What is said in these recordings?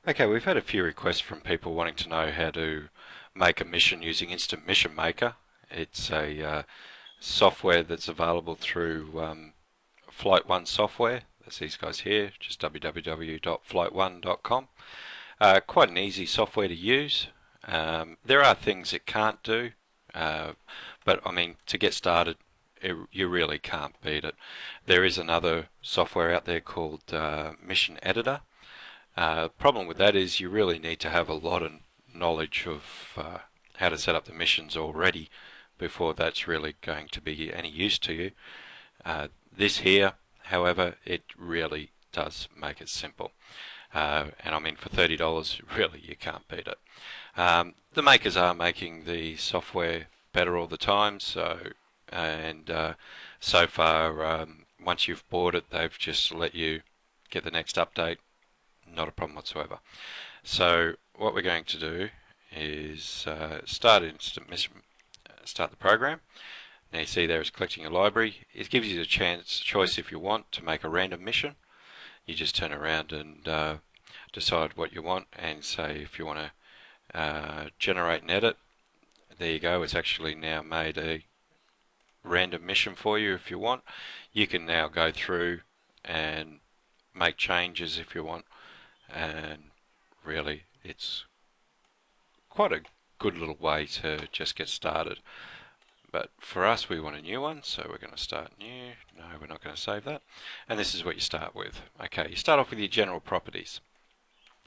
Okay, we've had a few requests from people wanting to know how to make a mission using Instant Mission Maker. It's a software that's available through Flight One software. That's these guys here, just www.flight1.com. Quite an easy software to use. There are things it can't do, uh, but I mean, to get started, you really can't beat it. There is another software out there called Mission Editor. Problem with that is you really need to have a lot of knowledge of how to set up the missions already before that's really going to be any use to you. This here, however, it really does make it simple. And I mean, for $30, really, you can't beat it. The makers are making the software better all the time, so far, once you've bought it, they've just let you get the next update. Not a problem whatsoever. So what we're going to do is start the program. Now you see there is collecting a library. It gives you the choice if you want to make a random mission. You just turn around and decide what you want and say if you want to generate and edit. There you go. It's actually now made a random mission for you if you want. You can now go through and make changes if you want, and really it's quite a good little way to just get started. But for us, we want a new one, so we're going to start new. No, we're not going to save that. And this is what you start with. Okay, you start off with your general properties.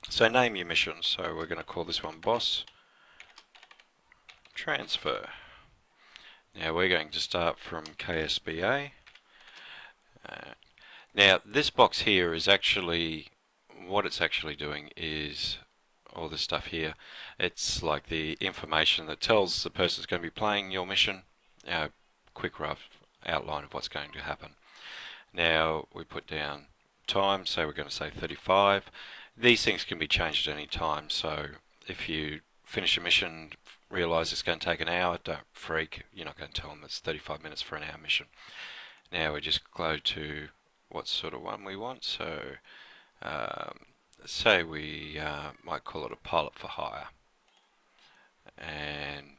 So name your mission. So we're going to call this one Boss Transfer. Now we're going to start from KSBA. Now this box here is actually, what it's actually doing is all this stuff here. It's like the information that tells the person that's going to be playing your mission a quick rough outline of what's going to happen. Now we put down time, so we're going to say 35. These things can be changed at any time, so if you finish a mission, realise it's going to take an hour, don't freak. You're not going to tell them it's 35 minutes for an hour mission. Now we just go to what sort of one we want, so say we might call it a pilot for hire and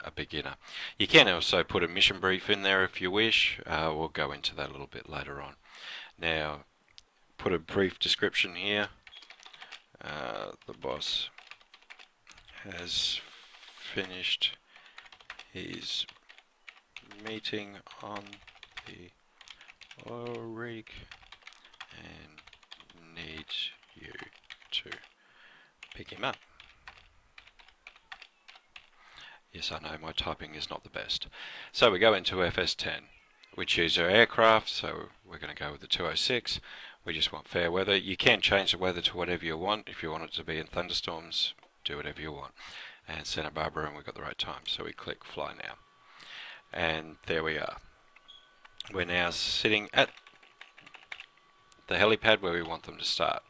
a beginner. You can also put a mission brief in there if you wish. We'll go into that a little bit later on. Now put a brief description here. The boss has finished his meeting on the oil rig and needs you to pick him up. Yes, I know my typing is not the best. So we go into FS10. We choose our aircraft, so we're going to go with the 206. We just want fair weather. You can change the weather to whatever you want. If you want it to be in thunderstorms, do whatever you want. And Santa Barbara, and we've got the right time. So we click Fly Now. And there we are. We're now sitting at the helipad where we want them to start.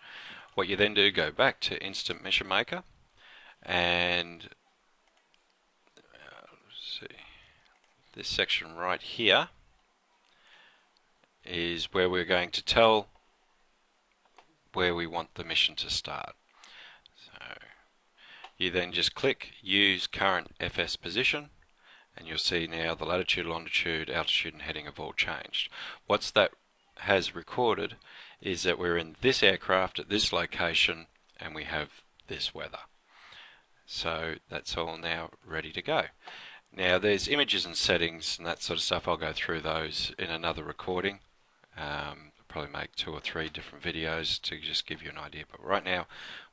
What you then do, go back to Instant Mission Maker, and see, this section right here is where we're going to tell where we want the mission to start. So you then just click Use Current FS Position, and you'll see now the latitude, longitude, altitude and heading have all changed. What's that has recorded is that we're in this aircraft at this location and we have this weather. So that's all now ready to go. Now there's images and settings and that sort of stuff. I'll go through those in another recording. Probably make 2 or 3 different videos to just give you an idea, but right now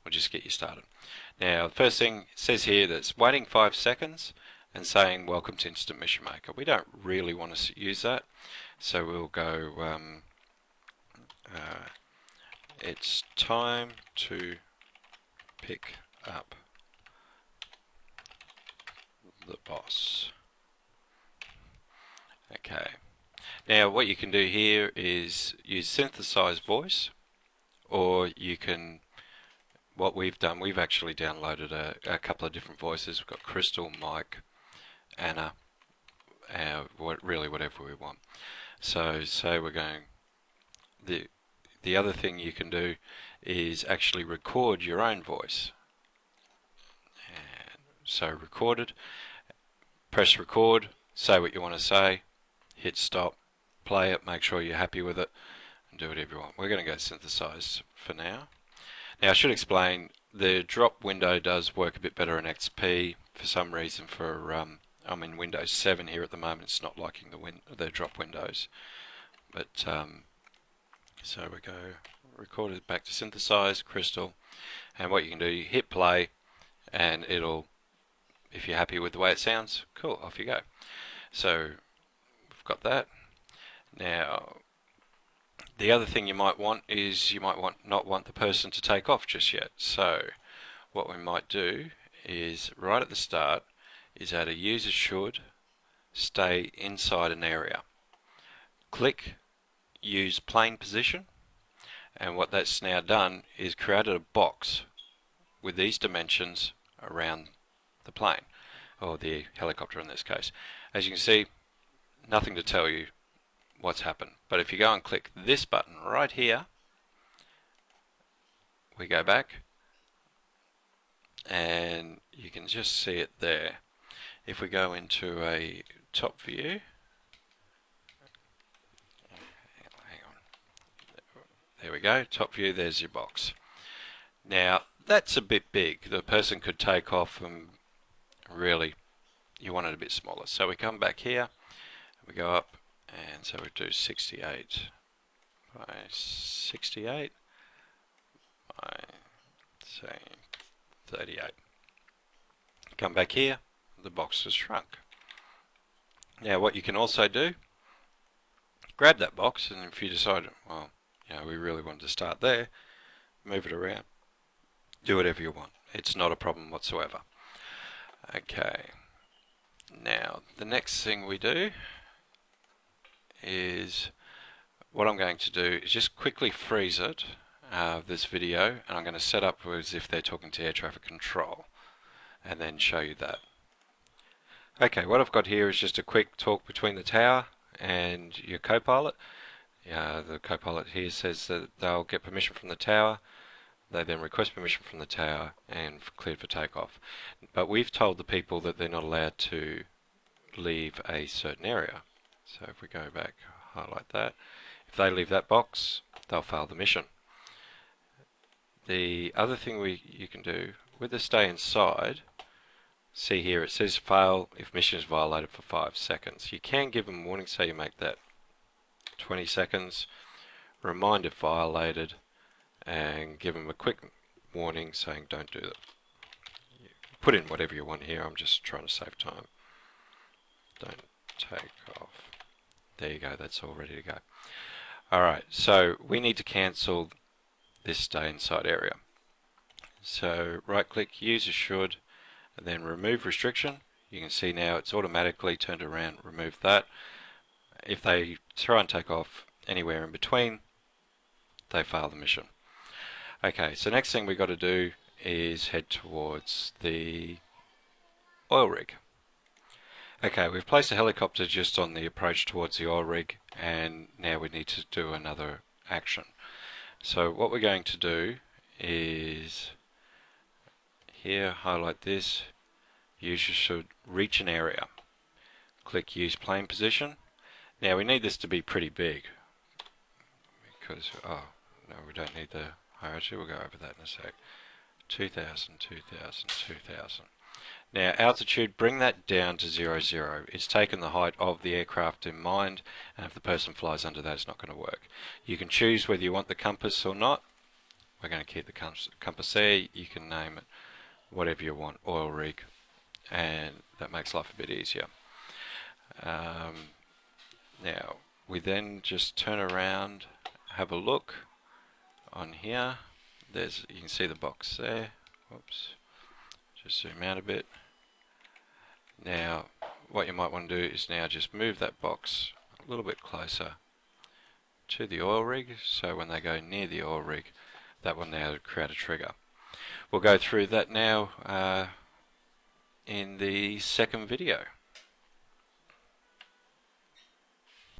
we'll just get you started. Now the first thing it says here that's waiting 5 seconds and saying welcome to Instant Mission Maker. We don't really want to use that, so we'll go it's time to pick up the boss. Okay, now what you can do here is use synthesized voice, or you can, what we've done, we've actually downloaded a couple of different voices. We've got Crystal, Mike, Anna, really whatever we want. So say we're going, the other thing you can do is actually record your own voice. And so recorded, press record, say what you want to say, hit stop, play it, make sure you're happy with it, and do whatever you want. We're going to go synthesize for now. Now I should explain, the drop window does work a bit better in XP for some reason. I'm in Windows 7 here at the moment. It's not liking the drop windows. But so we go record it back to synthesize, crystal, and what you can do, you hit play, and it'll, if you're happy with the way it sounds, cool, off you go. So we've got that. Now the other thing you might want is you might not want the person to take off just yet. So what we might do is right at the start is add a user should stay inside an area. Click use plane position, and what that's now done is created a box with these dimensions around the plane, or the helicopter in this case. As you can see, nothing to tell you what's happened. But if you go and click this button right here, we go back and you can just see it there. If we go into a top view, hang on, there we go, top view, there's your box. Now that's a bit big. The person could take off, and really you want it a bit smaller. So we come back here, we go up, and so we do 68 by 68 by, say, 38. Come back here, the box has shrunk. Now what you can also do, grab that box, and if you decide, well, we really want to start there, move it around, do whatever you want. It's not a problem whatsoever. Okay, now the next thing we do is, what I'm going to do is just quickly freeze it, this video, and I'm going to set up as if they're talking to air traffic control, and then show you that. Okay, what I've got here is just a quick talk between the tower and your co-pilot. The co-pilot here says that they'll get permission from the tower. They then request permission from the tower and cleared for takeoff. But we've told the people that they're not allowed to leave a certain area. So if we go back, highlight that. If they leave that box, they'll fail the mission. The other thing you can do with the stay inside, see here it says fail if mission is violated for 5 seconds. You can give them warning, so you make that 20 seconds, remind if violated, and give them a quick warning saying don't do that. Put in whatever you want here, I'm just trying to save time. Don't take off. There you go, that's all ready to go. Alright, so we need to cancel this stay inside area. So right click, user should, and then remove restriction. You can see now it's automatically turned around, remove that. If they try and take off anywhere in between, they fail the mission. Okay, so next thing we've got to do is head towards the oil rig. Okay, we've placed a helicopter just on the approach towards the oil rig, and now we need to do another action. So what we're going to do is here, highlight this, user should reach an area. Click use plane position. Now we need this to be pretty big because, oh no, we don't need the hierarchy, we'll go over that in a sec. 2000, 2000, 2000. Now altitude, bring that down to 0, 0. It's taken the height of the aircraft in mind, and if the person flies under that, it's not going to work. You can choose whether you want the compass or not. We're going to keep the compass there. You can name it whatever you want, oil rig, and that makes life a bit easier. Now we then just turn around, have a look on here. You can see the box there. Whoops. Just zoom out a bit. Now what you might want to do is now just move that box a little bit closer to the oil rig, so when they go near the oil rig, that will now create a trigger. We'll go through that now in the second video.